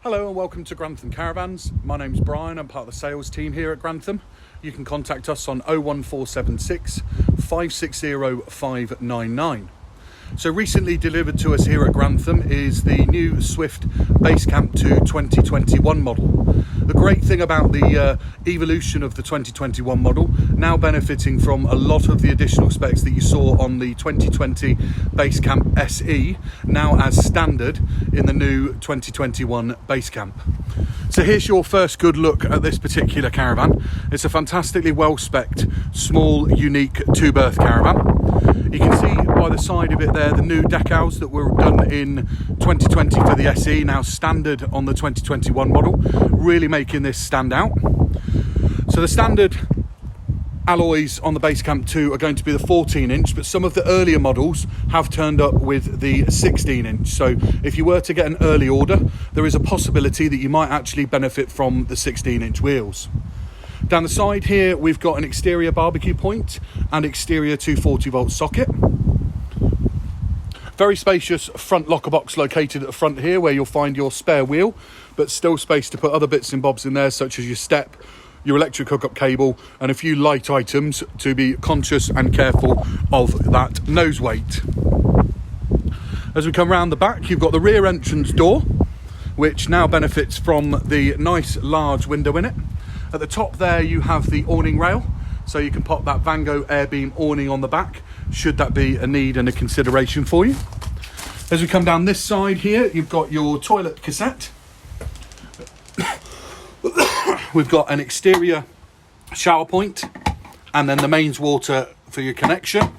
Hello and welcome to Grantham Caravans. My name's Brian, I'm part of the sales team here at Grantham. You can contact us on 01476 560 599. So recently delivered to us here at Grantham is the new Swift Basecamp 2 2021 model. The great thing about the evolution of the 2021 model, now benefiting from a lot of the additional specs that you saw on the 2020 Basecamp SE, now as standard in the new 2021 Basecamp. So here's your first good look at this particular caravan. It's a fantastically well-spec'd, small, unique two-berth caravan. You can see by the side of it there the new decals that were done in 2020 for the SE, now standard on the 2021 model, really making this stand out. So the standard alloys on the Basecamp 2 are going to be the 14-inch, but some of the earlier models have turned up with the 16-inch. So if you were to get an early order, there is a possibility that you might actually benefit from the 16-inch wheels. Down the side here, we've got an exterior barbecue point and exterior 240-volt socket. Very spacious front locker box located at the front here where you'll find your spare wheel, but still space to put other bits and bobs in there, such as your step, your electric hookup cable, and a few light items to be conscious and careful of that nose weight. As we come round the back, you've got the rear entrance door, which now benefits from the nice large window in it. At the top there you have the awning rail, so you can pop that Vango Airbeam awning on the back, should that be a need and a consideration for you. As we come down this side here, you've got your toilet cassette. We've got an exterior shower point and then the mains water for your connection.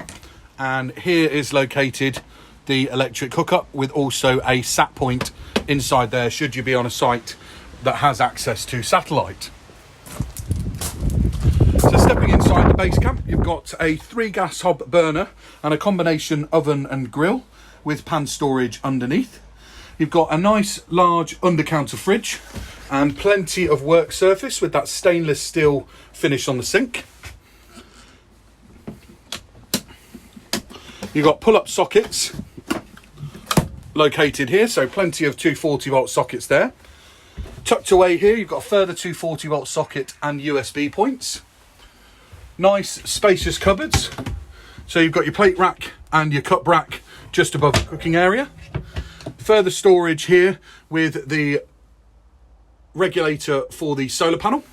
And here is located the electric hookup with also a sat point inside there, should you be on a site that has access to satellite. So stepping inside the Basecamp, you've got a 3 gas hob burner and a combination oven and grill with pan storage underneath. You've got a nice large under-counter fridge and plenty of work surface with that stainless steel finish on the sink. You've got pull-up sockets located here, so plenty of 240-volt sockets there. Tucked away here, you've got a further 240-volt socket and USB points. Nice spacious cupboards. So you've got your plate rack and your cup rack just above the cooking area. Further storage here with the regulator for the solar panel.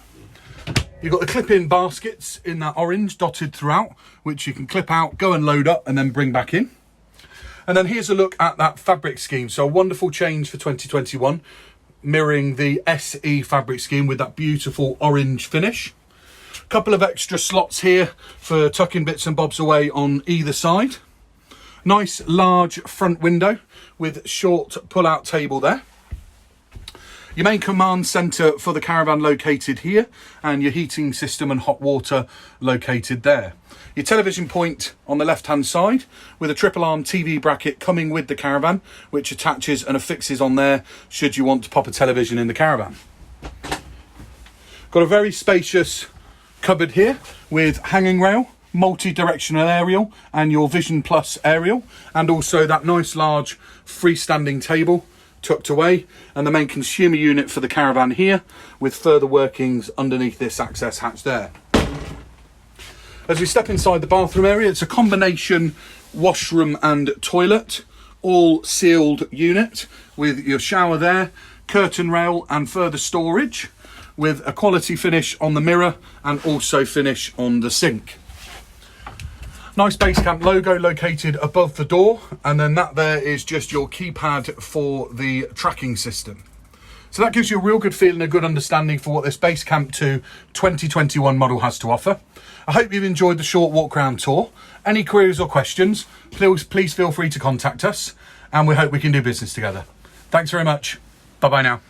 You've got the clip-in baskets in that orange dotted throughout, which you can clip out, go and load up and then bring back in. And then here's a look at that fabric scheme. So a wonderful change for 2021, mirroring the SE fabric scheme with that beautiful orange finish. Couple of extra slots here for tucking bits and bobs away on either side. Nice large front window with short pull-out table there. Your main command centre for the caravan located here, and your heating system and hot water located there. Your television point on the left-hand side with a triple arm TV bracket coming with the caravan, which attaches and affixes on there should you want to pop a television in the caravan. Got a very spacious cupboard here with hanging rail, multi-directional aerial and your Vision Plus aerial, and also that nice large freestanding table tucked away, and the main consumer unit for the caravan here with further workings underneath this access hatch there. As we step inside the bathroom area, it's a combination washroom and toilet, all sealed unit with your shower there, curtain rail and further storage with a quality finish on the mirror and also finish on the sink. Nice Basecamp logo located above the door, and then that there is just your keypad for the tracking system. So that gives you a real good feeling, a good understanding for what this Basecamp 2 2021 model has to offer. I hope you've enjoyed the short walk around tour. Any queries or questions, please feel free to contact us, and we hope we can do business together. Thanks very much. Bye bye now.